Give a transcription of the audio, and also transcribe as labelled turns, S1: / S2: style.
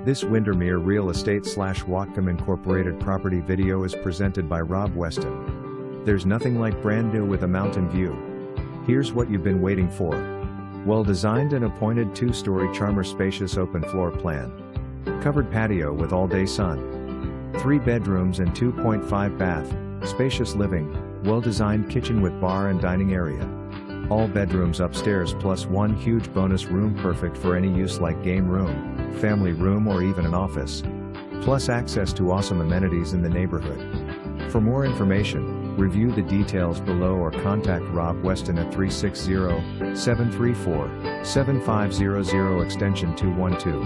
S1: This Windermere Real Estate / Whatcom Incorporated property video is presented by Weston. There's nothing like brand new with a mountain view. Here's what you've been waiting for. Well-designed and appointed 2-story charmer, spacious open floor plan. Covered patio with all-day sun. 3 bedrooms and 2.5 bath, spacious living, well-designed kitchen with bar and dining area. All bedrooms upstairs plus 1 huge bonus room, perfect for any use like game room, family room, or even an office. Plus access to awesome amenities in the neighborhood. For more information, review the details below or contact Rob Weston at 360-734-7500 extension 212.